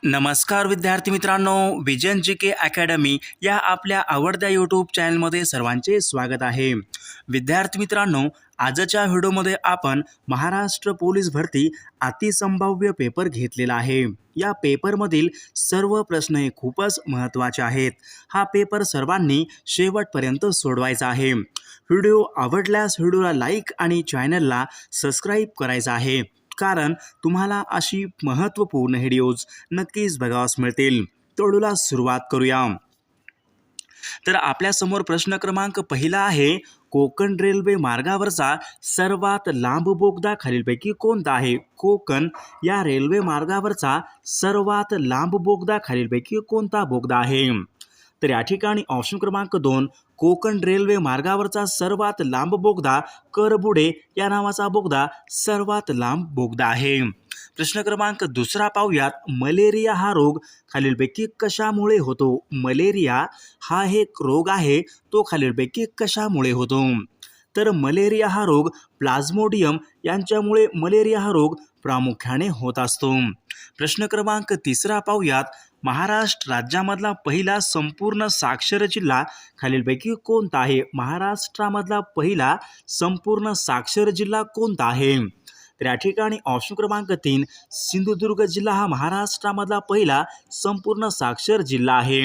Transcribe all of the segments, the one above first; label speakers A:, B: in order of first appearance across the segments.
A: नमस्कार विद्यार्थी मित्रांनो, विजन जी के अकॅडमी या आपल्या आवडत्या यूट्यूब चॅनलमध्ये सर्वांचे स्वागत आहे। विद्यार्थी मित्रांनो, आजच्या व्हिडिओमध्ये आपण महाराष्ट्र पोलीस भरती अतिसंभाव्य पेपर घेतलेला आहे। या पेपरमधील सर्व प्रश्न हे खूपच महत्त्वाचे आहेत। हा पेपर सर्वांनी शेवटपर्यंत सोडवायचा आहे। व्हिडिओ आवडल्यास व्हिडिओला लाईक आणि चॅनलला सबस्क्राईब करायचं आहे, कारण तुम्हाला अशी महत्त्वपूर्ण व्हिडिओज नक्कीच बघावयास मिळतील। व्हिडिओला सुरुवात करूया। तर आपल्या समोर प्रश्न क्रमांक पहिला आहे, कोकण रेल्वे मार्गावरचा सर्वात लांब बोगदा खालीलपैकी कोणता आहे? कोकण या रेल्वे मार्गावरचा सर्वात लांब बोगदा खालीलपैकी कोणता बोगदा आहे? तर या ठिकाणी ऑप्शन क्रमांक 2, कोकण रेल्वे मार्गावरचा सर्वात लांब बोगदा करबुडे या नावाचा बोगदा सर्वात लांब बोगदा आहे। प्रश्न क्रमांक दुसरा पाहूयात, मलेरिया हा रोग खालीलपैकी कशामुळे होतो? मलेरिया हा एक रोग आहे, तो खालीलपैकी कशामुळे होतो? तर मलेरिया हा रोग प्लाझ्मोडियम यांच्यामुळे मलेरिया हा रोग प्रामुख्याने होत असतो। प्रश्न क्रमांक तिसरा पाहूयात, महाराष्ट्र राज्यामधला पहिला संपूर्ण साक्षर जिल्हा खालीलपैकी कोणता आहे? महाराष्ट्रामधला पहिला संपूर्ण साक्षर जिल्हा कोणता आहे? तर या ठिकाणी ऑप्शन क्रमांक 3, सिंधुदुर्ग जिल्हा हा महाराष्ट्रामधला पहिला संपूर्ण साक्षर जिल्हा आहे।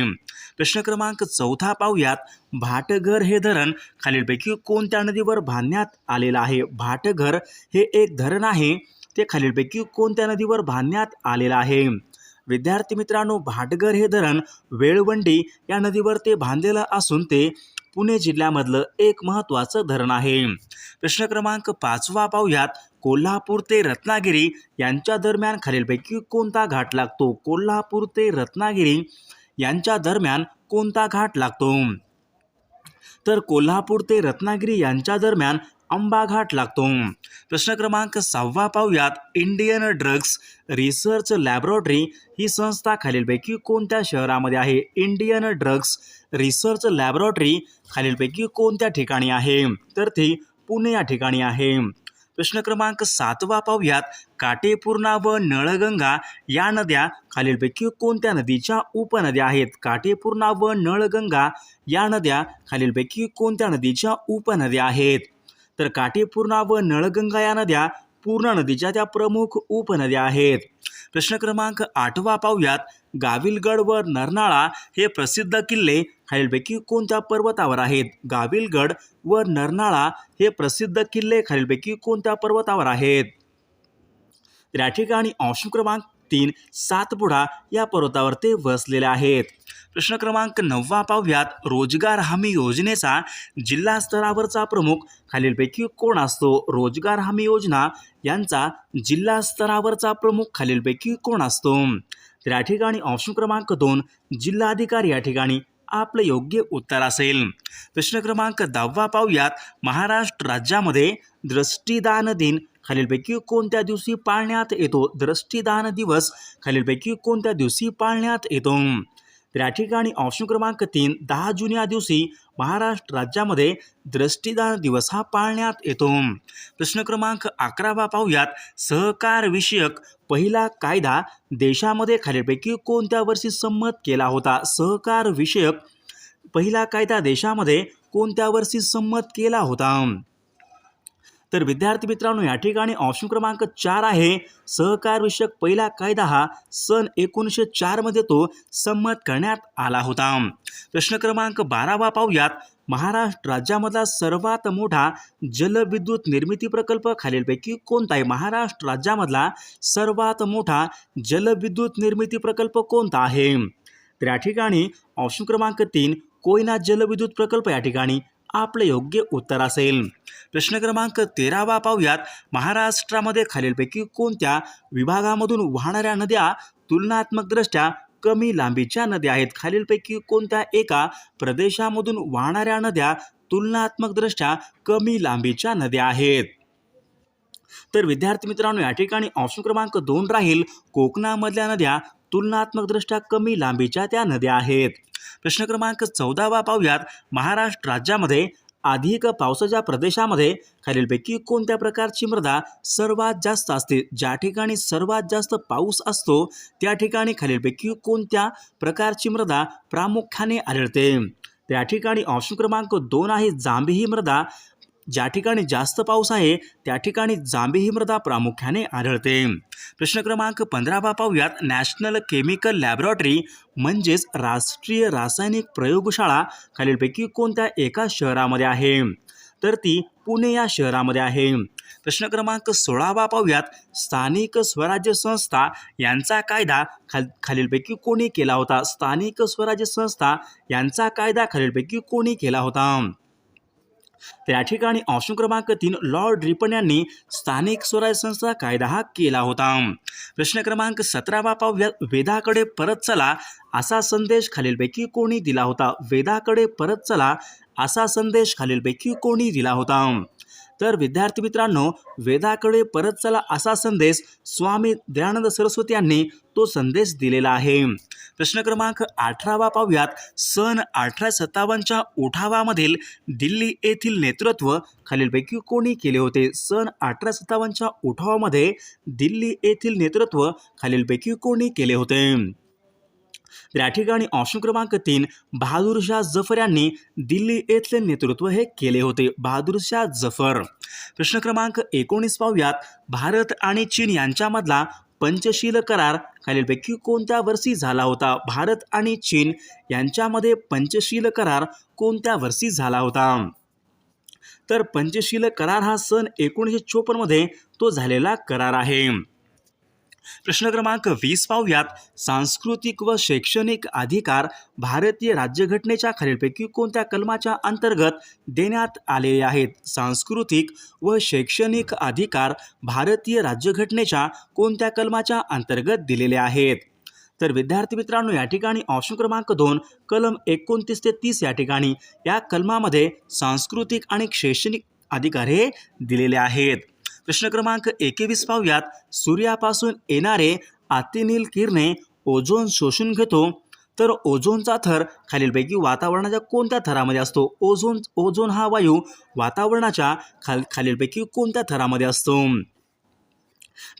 A: प्रश्न क्रमांक चौथा पाहूयात, भाटघर हे धरण खालीलपैकी कोणत्या नदीवर बांधण्यात आलेलं आहे? भाटघर हे एक धरण आहे, ते खालीलपैकी कोणत्या नदीवर बांधण्यात आलेलं आहे? विद्यार्थी मित्रांनो, भाटघर हे धरण वेळवंडी या नदीवर ते बांधलेलं असून ते पुणे जिल्ह्यामधलं एक महत्त्वाचं धरण आहे। प्रश्न क्रमांक 5 पाहूयात, कोल्हापूर ते रत्नागिरी यांच्या दरम्यान खालीलपैकी कोणता घाट लागतो? कोल्हापूर ते रत्नागिरी यांच्या दरम्यान कोणता घाट लागतो? तर कोल्हापूर ते रत्नागिरी यांच्या दरम्यान आंबा घाट लागतो। प्रश्न क्रमांक 6 पाहूयात, इंडियन ड्रग्स रिसर्च लॅबोरेटरी ही संस्था खालीलपैकी कोणत्या शहरामध्ये आहे? इंडियन ड्रग्स रिसर्च लॅबोरेटरी खालीलपैकी कोणत्या ठिकाणी आहे? तर ती पुणे या ठिकाणी आहे। प्रश्न क्रमांक 7 पाहूयात, काटेपूर्णा व नळगंगा या नद्या खालीलपैकी कोणत्या नदीच्या उपनद्या आहेत? काटेपूर्णा व नळगंगा या नद्या खालीलपैकी कोणत्या नदीच्या उपनद्या आहेत? तर काटेपूर्णा व नळगंगा या नद्या पूर्णा नदीच्या त्या प्रमुख उपनद्या आहेत। प्रश्न क्रमांक 8 पाहूयात, गाविलगड व नरनाळा हे प्रसिद्ध किल्ले खालीलपैकी कोणत्या पर्वतावर आहेत? गाविलगड व नरनाळा हे प्रसिद्ध किल्ले खालीलपैकी कोणत्या पर्वतावर आहेत? तर या ठिकाणी ऑप्शन क्रमांक 3, सातपुडा या पर्वतावर ते वसलेले आहेत। प्रश्न क्रमांक 9 पाहूयात, रोजगार हमी योजनेचा जिल्हा स्तरावरचा प्रमुख खालीलपैकी कोण असतो? रोजगार हमी योजना यांचा जिल्हा स्तरावरचा प्रमुख खालीलपैकी कोण असतो? तर या ठिकाणी ऑप्शन क्रमांक 2, जिल्हाधिकारी या ठिकाणी आपलं योग्य उत्तर असेल। प्रश्न क्रमांक 10 पाहूयात, महाराष्ट्र राज्यामध्ये दृष्टिदान दिन खालीलपैकी कोणत्या दिवशी पाळण्यात येतो? दृष्टिदान दिवस खालीलपैकी कोणत्या दिवशी पाळण्यात येतो? तर या ठिकाणी ऑप्शन क्रमांक 3, 10 जून या दिवशी महाराष्ट्र राज्यामध्ये दृष्टिदान दिवस हा पाळण्यात येतो। प्रश्न क्रमांक 11 पाहूयात, सहकार विषयक पहिला कायदा देशामध्ये खालीलपैकी कोणत्या वर्षी संमत केला होता? सहकार विषयक पहिला कायदा देशामध्ये कोणत्या वर्षी संमत केला होता? तर विद्यार्थी मित्रांनो, या ठिकाणी ऑप्शन क्रमांक 4 आहे, सहकार विषयक पहिला कायदा हा सन 1904 मध्ये तो संमत करण्यात आला होता। प्रश्न क्रमांक 12 पाहूयात, महाराष्ट्र राज्यामधला सर्वात मोठा जलविद्युत निर्मिती प्रकल्प खालीलपैकी कोणता आहे? महाराष्ट्र राज्यामधला सर्वात मोठा जलविद्युत निर्मिती प्रकल्प कोणता आहे? तर या ठिकाणी ऑप्शन क्रमांक 3, कोयना जलविद्युत प्रकल्प या ठिकाणी आपलं योग्य उत्तर असेल। प्रश्न क्रमांक 13 पाहूयात, महाराष्ट्रामध्ये खालीलपैकी कोणत्या विभागामधून वाहणाऱ्या नद्या तुलनात्मकदृष्ट्या कमी लांबीच्या नद्या आहेत? खालीलपैकी कोणत्या एका प्रदेशामधून वाहणाऱ्या नद्या तुलनात्मकदृष्ट्या कमी लांबीच्या नद्या आहेत? तर विद्यार्थी मित्रांनो, या ठिकाणी ऑप्शन क्रमांक 2 राहील, कोकणामधल्या नद्या तुलनात्मकदृष्ट्या कमी लांबीच्या त्या नद्या आहेत। प्रश्न क्रमांक 14 पाहूयात, महाराष्ट्र राज्यामध्ये अधिक पावसाच्या प्रदेशामध्ये खालीलपैकी कोणत्या प्रकारची मृदा सर्वात जास्त असते? ज्या ठिकाणी सर्वात जास्त पाऊस असतो त्या ठिकाणी खालीलपैकी कोणत्या प्रकारची मृदा प्रामुख्याने आढळते? त्या ठिकाणी ऑप्शन क्रमांक 2 आहे जांभी ही मृदा. ज्या ठिकाणी जास्त पाऊस आहे त्या ठिकाणी जांभी ही मृदा प्रामुख्याने आढळते. प्रश्न क्रमांक 15 पाहूयात. नॅशनल केमिकल लॅबोरेटरी म्हणजेच राष्ट्रीय रासायनिक प्रयोगशाळा खालीलपैकी कोणत्या एका शहरामध्ये आहे? तर ती पुणे या शहरामध्ये आहे. प्रश्न क्रमांक 16 पाहूयात. स्थानिक स्वराज्य संस्था यांचा कायदा खालीलपैकी कोणी केला होता? स्थानिक स्वराज्य संस्था यांचा कायदा खालीलपैकी कोणी केला होता? त्या ठिकाणी ऑप्शन क्रमांक 3 लॉर्ड रिपन यांनी स्थानिक स्वराज्य संस्था कायदा हा केला होता. प्रश्न क्रमांक 17 पाहूयात. वेदाकडे परत चला असा संदेश खालीलपैकी कोणी दिला होता? वेदाकडे परत चला असा संदेश खालीलपैकी कोणी दिला होता? तर विद्यार्थी मित्रांनो, वेदाकडे परत चला असा संदेश स्वामी दयानंद सरस्वती यांनी तो संदेश दिलेला आहे. प्रश्न क्रमांक 18 पाहूयात. सन 1857च्या उठावामधील दिल्ली येथील नेतृत्व खालीलपैकी कोणी केले होते? सन 1857च्या उठावामध्ये दिल्ली येथील नेतृत्व खालीलपैकी कोणी केले होते? या ठिकाणी ऑप्शन क्रमांक 3 बहादूर शाह जफर यांनी दिल्ली येथले नेतृत्व हे केले होते. बहादूर शाह जफर. प्रश्न क्रमांक 19 पाहूयात. भारत आणि चीन यांच्यामधला पंचशील करार खालीलपैकी कोणत्या वर्षी झाला होता? भारत आणि चीन यांच्यामध्ये पंचशील करार कोणत्या वर्षी झाला होता? तर पंचशील करार हा सन 1954 मध्ये तो झालेला करार आहे. प्रश्न क्रमांक 20 पाहूयात. सांस्कृतिक व शैक्षणिक अधिकार भारतीय राज्यघटनेच्या खालीलपैकी कोणत्या कलमाच्या अंतर्गत देण्यात आलेले आहेत? सांस्कृतिक व शैक्षणिक अधिकार भारतीय राज्यघटनेच्या कोणत्या कलमाच्या अंतर्गत दिलेले आहेत? तर विद्यार्थी मित्रांनो, या ठिकाणी ऑप्शन क्रमांक 2 कलम 29 ते 30 या ठिकाणी या कलमामध्ये सांस्कृतिक आणि शैक्षणिक अधिकार हे दिलेले आहेत. प्रश्न क्रमांक 21 पाहूयात. सूर्यापासून येणारे अतिनील किरणे ओझोन शोषून घेतो, तर ओझोनचा थर खालीलपैकी वातावरणाच्या कोणत्या थरामध्ये असतो? ओझोन हा वायू वातावरणाच्या खालीलपैकी कोणत्या थरामध्ये असतो?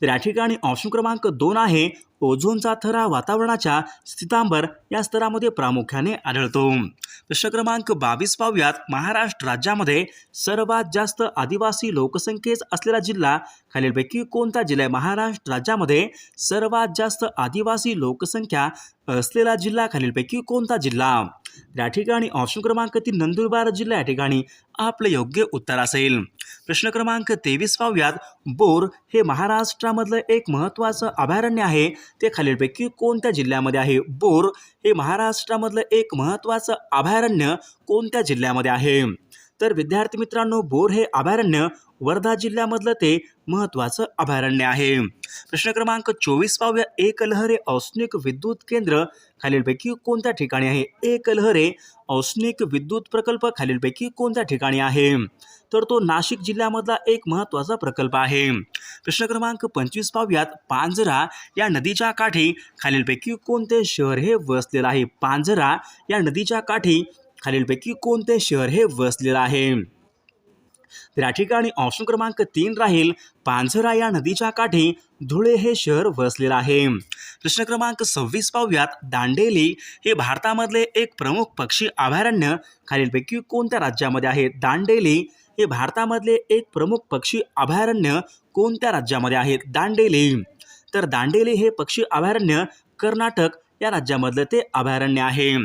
A: तर या ठिकाणी ऑप्शन क्रमांक 2 आहे ओझोनचा थर हा वातावरणाच्या स्थितांबर या स्तरामध्ये प्रामुख्याने आढळतो. प्रश्न क्रमांक 22 पाहूयात. महाराष्ट्र राज्यामध्ये सर्वात जास्त आदिवासी लोकसंख्येस असलेला जिल्हा खालीलपैकी कोणता जिल्हा आहे? महाराष्ट्र राज्यामध्ये सर्वात जास्त आदिवासी लोकसंख्या असलेला जिल्हा खालीलपैकी कोणता जिल्हा? या ठिकाणी ऑप्शन क्रमांक 3 नंदुरबार जिल्हा या ठिकाणी आपले योग्य उत्तर असेल. प्रश्न क्रमांक 23 पाहूयात. बोर हे महाराष्ट्रामधलं एक महत्त्वाचं अभयारण्य आहे, ते खालीलपैकी कोणत्या जिल्ह्यामध्ये आहे? बोर हे महाराष्ट्रामधलं एक महत्त्वाचं अभयारण्य कोणत्या जिल्ह्यामध्ये आहे? तर विद्यार्थी मित्रांनो, बोर हे अभयारण्य वर्धा जिल्ह्यामधलं ते महत्त्वाचं अभयारण्य आहे. प्रश्न क्रमांक 24 पाहूया. एकलहरे औष्णिक विद्युत केंद्र खालीलपैकी कोणत्या ठिकाणी आहे? एकलहरे औष्णिक विद्युत प्रकल्प खालीलपैकी कोणत्या ठिकाणी आहे? तर तो नाशिक जिल्ह्यामधला एक महत्त्वाचा प्रकल्प आहे. प्रश्न क्रमांक 25 पाहूयात. पांझरा या नदीच्या काठी खालीलपैकी कोणते शहर हे वसलेलं आहे? पांझरा या नदीच्या काठी खालीलपैकी कोणते शहर हे वसलेलं आहे? तर या ठिकाणी ऑप्शन क्रमांक 3 राहील. पांझरा या नदीच्या काठी धुळे हे शहर वसलेलं आहे. प्रश्न क्रमांक 26 पाहूयात. दांडेली हे भारतामधले एक प्रमुख पक्षी अभयारण्य खालीलपैकी कोणत्या राज्यामध्ये आहे? दांडेली हे भारतामधले एक प्रमुख पक्षी अभयारण्य कोणत्या राज्यामध्ये आहे? दांडेली. तर दांडेली हे पक्षी अभयारण्य कर्नाटक या राज्यामधलं ते अभयारण्य आहे.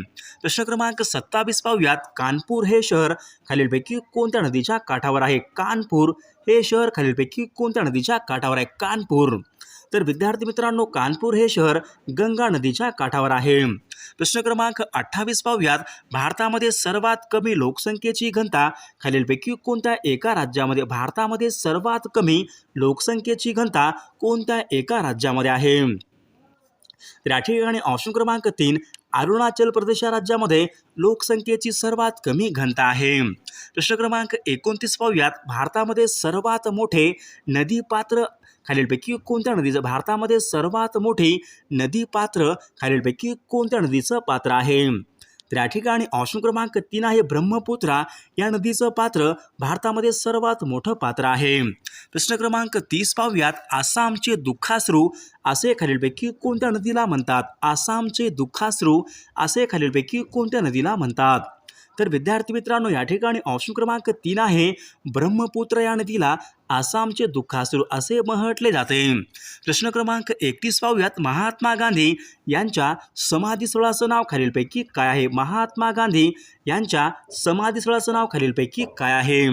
A: प्रश्न क्रमांक 27 पाहूयात. कानपूर हे शहर खालीलपैकी कोणत्या नदीच्या काठावर आहे? कानपूर हे शहर खालीलपैकी कोणत्या नदीच्या काठावर आहे? कानपूर. तर विद्यार्थी मित्रांनो, कानपूर हे शहर गंगा नदीच्या काठावर आहे. प्रश्न क्रमांक 28 पाहूयात. भारतामध्ये सर्वात कमी लोकसंख्येची घनता खालीलपैकी कोणत्या एका राज्यामध्ये? भारतामध्ये सर्वात कमी लोकसंख्येची घनता कोणत्या एका राज्यामध्ये आहे? तर या ठिकाणी ऑप्शन क्रमांक 3 अरुणाचल प्रदेश या राज्यामध्ये लोकसंख्येची सर्वात कमी घनता आहे. प्रश्न क्रमांक 29 पाहूयात. भारतामध्ये सर्वात मोठे नदीपात्र खालीलपैकी कोणत्या नदीचं? भारतामध्ये सर्वात मोठे नदीपात्र खालीलपैकी कोणत्या नदीचं पात्र आहे? तर या ठिकाणी ऑप्शन क्रमांक 3 आहे ब्रह्मपुत्रा या नदीचं पात्र भारतामध्ये सर्वात मोठं पात्र आहे. प्रश्न क्रमांक 30 पाहूयात. आसामचे दुःखाश्रू असे खालीलपैकी कोणत्या नदीला म्हणतात? आसामचे दुःखाश्रू असे खालीलपैकी कोणत्या नदीला म्हणतात? तर विद्यार्थी मित्रांनो या ठिकाणी ऑप्शन क्रमांक 3 आहे ब्रह्मपुत्र या नदीला आसामचे दुःखाश्रू असे म्हटले जाते. प्रश्न क्रमांक 31 पाहूयात. महात्मा गांधी यांच्या समाधीस्थळाचं नाव खालीलपैकी काय आहे? महात्मा गांधी यांच्या समाधीस्थळाचं नाव खालीलपैकी काय आहे?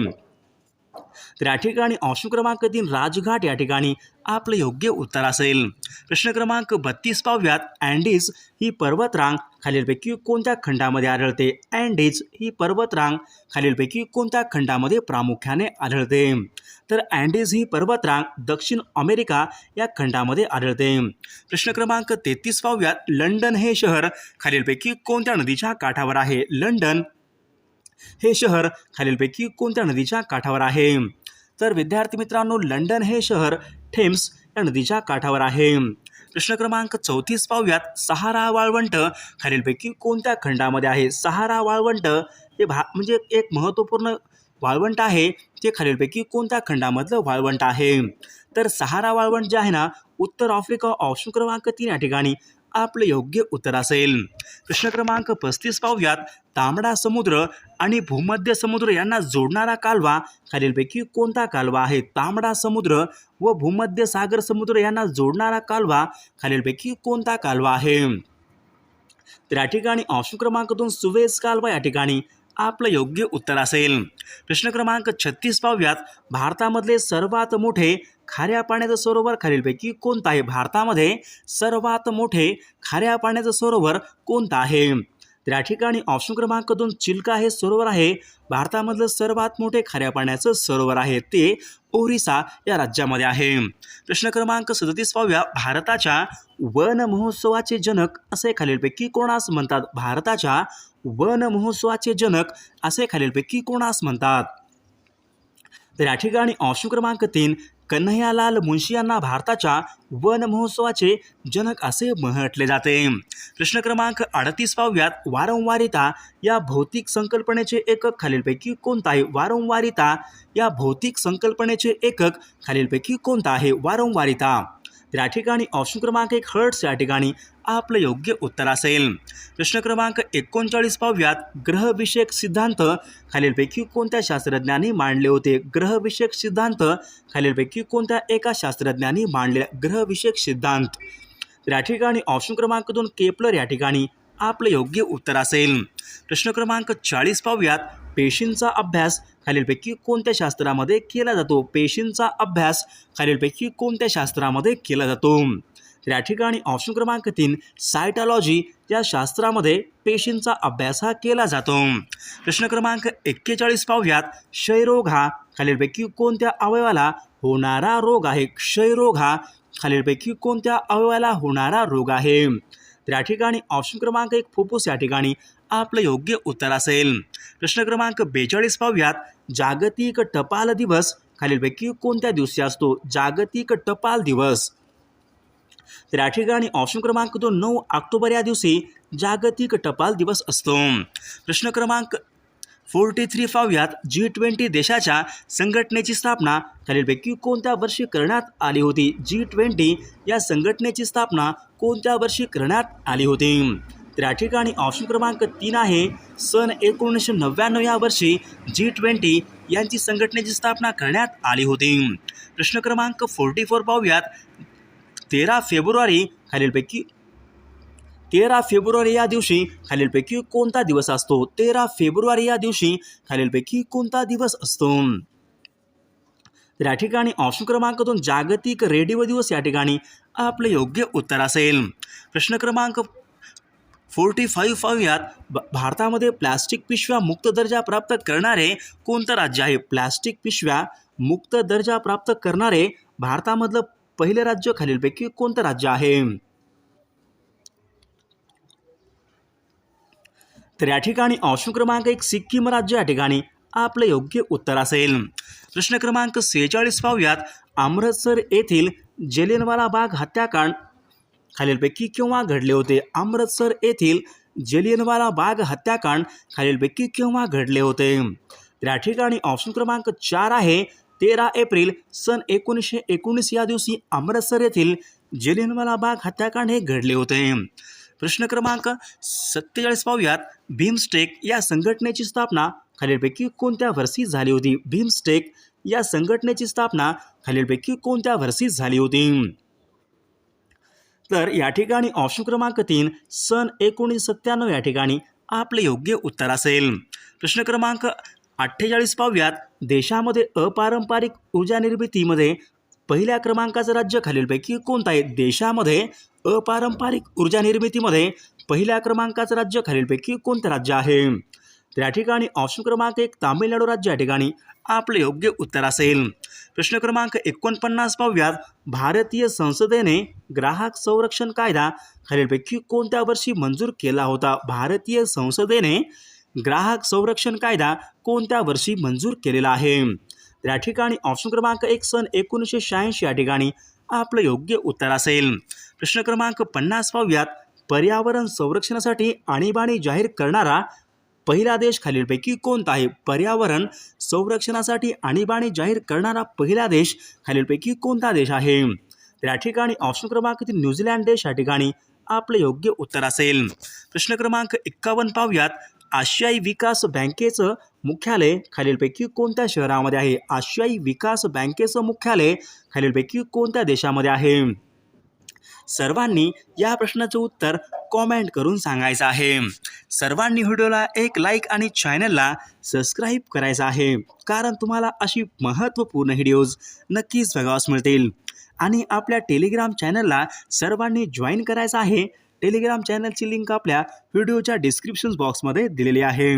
A: तर या ठिकाणी ऑप्शन क्रमांक 3 राजघाट या ठिकाणी आपलं योग्य उत्तर असेल. प्रश्न क्रमांक 32 पाहूयात. अँडीज ही पर्वतरांग खालीलपैकी कोणत्या खंडामध्ये आढळते? अँडीज ही पर्वतरांग खालीलपैकी कोणत्या खंडामध्ये प्रामुख्याने आढळते? तर अँडीज ही पर्वतरांग दक्षिण अमेरिका या खंडामध्ये आढळते. प्रश्न क्रमांक 33 पाहूयात. लंडन हे शहर खालीलपैकी कोणत्या नदीच्या काठावर आहे? लंडन हे शहर खालीलपैकी कोणत्या नदीच्या काठावर आहे? तर विद्यार्थी मित्रांनो लंडन हे शहर थेम्स या नदीच्या काठावर आहे. प्रश्न क्रमांक 34 पाहूयात. सहारा वाळवंट खालीलपैकी कोणत्या खंडामध्ये आहे? सहारा वाळवंट हे म्हणजे एक महत्त्वपूर्ण वाळवंट आहे. ते खालीलपैकी कोणत्या खंडामधलं वाळवंट आहे? तर सहारा वाळवंट जे आहे ना उत्तर आफ्रिका ऑप्शन क्रमांक 3 या ठिकाणी आपलं योग्य उत्तर असेल. प्रश्न क्रमांक 35 पाहूयात. तांबडा समुद्र आणि भूमध्य समुद्र यांना जोडणारा कालवा खालीलपैकी कोणता कालवा आहे? तांबडा समुद्र व भूमध्य सागर समुद्र यांना जोडणारा कालवा खालीलपैकी कोणता कालवा आहे? तर या ठिकाणी ऑप्शन क्रमांक 2 सुवेझ कालवा या ठिकाणी आपलं योग्य उत्तर असेल. प्रश्न क्रमांक 36 पाहूयात. भारतामधले सर्वात मोठे खाऱ्या पाण्याचं सरोवर खालीलपैकी कोणतं आहे? भारतामध्ये सर्वात मोठे खाऱ्या पाण्याचं सरोवर कोणतं आहे? तर या ठिकाणी ऑप्शन क्रमांक 2 चिल्का हे सरोवर आहे भारतामधलं सर्वात मोठे खाऱ्या पाण्याचं सरोवर आहे. ते ओरिसा या राज्यामध्ये आहे. प्रश्न क्रमांक 37 पाहूया. भारताच्या वन महोत्सवाचे जनक असे खालीलपैकी कोणास म्हणतात? भारताच्या वन महोत्सवाचे जनक असे खालीलपैकी कोणास म्हणतात? तर या ठिकाणी ऑप्शन क्रमांक 3 कन्हैयालाल मुंशी यांना भारताच्या वन महोत्सवाचे जनक असे म्हटले जाते. प्रश्न क्रमांक 38 पाहूयात. वारंवारिता या भौतिक संकल्पनेचे एकक खालीलपैकी कोणतं आहे? वारंवारिता या भौतिक संकल्पनेचे एकक खालीलपैकी कोणतं आहे? वारंवारिता. तर या ठिकाणी ऑप्शन क्रमांक 1 हर्ट्स या ठिकाणी आपलं योग्य उत्तर असेल. प्रश्न क्रमांक 39 पाहूयात. ग्रहविषयक सिद्धांत खालीलपैकी कोणत्या शास्त्रज्ञांनी मांडले होते? ग्रहविषयक सिद्धांत खालीलपैकी कोणत्या एका शास्त्रज्ञांनी मांडले? ग्रहविषयक सिद्धांत. तर या ठिकाणी ऑप्शन क्रमांक 2 केपलर या ठिकाणी आपलं योग्य उत्तर असेल. प्रश्न क्रमांक 40 पाहूयात. पेशींचा अभ्यास खालीलपैकी कोणत्या शास्त्रामध्ये केला जातो? पेशींचा अभ्यास खालीलपैकी कोणत्या शास्त्रामध्ये केला जातो? तर या ठिकाणी ऑप्शन क्रमांक 3 सायटॉलॉजी या शास्त्रामध्ये पेशींचा अभ्यास हा केला जातो. प्रश्न क्रमांक 41 पाहूयात. क्षयरोग हा खालीलपैकी कोणत्या अवयवाला होणारा रोग आहे? क्षयरोग हा खालीलपैकी कोणत्या अवयवाला होणारा रोग आहे? तर या ठिकाणी ऑप्शन क्रमांक 1 फुफ्फुस या ठिकाणी आपलं योग्य उत्तर असेल. प्रश्न क्रमांक 42 पाहूयात. जागतिक टपाल दिवस खालीलपैकी कोणत्या दिवशी असतो? जागतिक टपाल दिवस. तर या ठिकाणी ऑप्शन क्रमांक 2 9 ऑक्टोबर या दिवशी जागतिक टपाल दिवस असतो. प्रश्न क्रमांक 43 पाहूयात. G20 देशाच्या संघटनेची स्थापना खालीलपैकी कोणत्या वर्षी करण्यात आली होती? G20 या संघटनेची स्थापना कोणत्या वर्षी करण्यात आली होती? तर या ठिकाणी ऑप्शन क्रमांक 3 आहे सन 1999 या वर्षी G20 यांची संघटनेची स्थापना करण्यात आली होती. प्रश्न क्रमांक 44 पाहूयात. 13 फेब्रुवारी खालीलपैकी 13 फेब्रुवारी या दिवशी खालीलपैकी कोणता दिवस असतो? 13 फेब्रुवारी या दिवशी खालीलपैकी कोणता दिवस असतो? तर या ठिकाणी ऑप्शन क्रमांक 2 जागतिक रेडिओ दिवस या ठिकाणी आपलं योग्य उत्तर असेल. प्रश्न क्रमांक 45 पाहूयात. भारतामध्ये प्लास्टिक पिशव्या मुक्त दर्जा प्राप्त करणारे कोणतं राज्य आहे? प्लास्टिक पिशव्या मुक्त दर्जा प्राप्त करणारे भारतामधलं पहिले राज्य खालीलपैकी कोणतं राज्य आहे? तर या ठिकाणी ऑप्शन क्रमांक 1 सिक्कीम राज्य या ठिकाणी आपलं योग्य उत्तर असेल. प्रश्न क्रमांक 46 पाहूयात. अमृतसर येथील जलियांवाला बाग हत्याकांड खालीलपैकी केव्हा घडले होते? अमृतसर येथील जलियनवाला बाग हत्याकांड खालीलपैकी केव्हा घडले होते? तर या ठिकाणी ऑप्शन क्रमांक 4 आहे 13 एप्रिल सन 1919 या दिवशी अमृतसर येथील जलियनवाला बाग हत्याकांड हे घडले होते. प्रश्न क्रमांक 47 पाहूयात. भीमस्टेक या संघटनेची स्थापना खालीलपैकी कोणत्या वर्षी झाली होती? भीमस्टेक या संघटनेची स्थापना खालीलपैकी कोणत्या वर्षी झाली होती? तर या ठिकाणी ऑप्शन क्रमांक 3 सन 1997 या ठिकाणी आपले योग्य उत्तर असेल. प्रश्न क्रमांक 48 पाहूयात. देशामध्ये अपारंपरिक ऊर्जा निर्मितीमध्ये पहिल्या क्रमांकाचं राज्य खालीलपैकी कोणतं आहे? देशामध्ये अपारंपरिक ऊर्जा निर्मितीमध्ये पहिल्या क्रमांकाचं राज्य खालीलपैकी कोणतं राज्य आहे? तर या ठिकाणी ऑप्शन क्रमांक 1 तामिळनाडू राज्य या ठिकाणी आपले योग्य उत्तर असेल. प्रश्न क्रमांक 49 पाहूयात. भारतीय संसदेने ग्राहक संरक्षण कायदा खालीलपैकी कोणत्या वर्षी मंजूर केला होता? भारतीय संसदेने ग्राहक संरक्षण कायदा कोणत्या वर्षी मंजूर केलेला आहे? तर या ठिकाणी ऑप्शन क्रमांक 1 सन 1986 या ठिकाणी आपलं योग्य उत्तर असेल. प्रश्न क्रमांक 50 पाहूयात. पर्यावरण संरक्षणासाठी आणीबाणी जाहीर करणारा पहिला देश खालीलपैकी कोणता आहे? पर्यावरण संरक्षणासाठी आणीबाणी जाहीर करणारा पहिला देश खालीलपैकी कोणता देश आहे? तर या ठिकाणी ऑप्शन क्रमांक 3 न्यूझीलंड देश या ठिकाणी आपले योग्य उत्तर असेल. प्रश्न क्रमांक 51 पाहूयात. आशियाई विकास बँकेचं मुख्यालय खालीलपैकी कोणत्या शहरामध्ये आहे? आशियाई विकास बँकेचं मुख्यालय खालीलपैकी कोणत्या देशामध्ये आहे? सर्वांनी या प्रश्नाचं उत्तर कॉमेंट करून सांगायचं आहे. सर्वांनी व्हिडिओला एक लाईक आणि चॅनलला सबस्क्राईब करायचं आहे, कारण तुम्हाला अशी महत्त्वपूर्ण व्हिडिओज नक्कीच बघावयास मिळतील. आणि आपल्या टेलिग्राम चॅनलला सर्वांनी जॉईन करायचं आहे. टेलिग्राम चॅनलची लिंक आपल्या व्हिडिओच्या डिस्क्रिप्शन बॉक्समध्ये दिलेली आहे.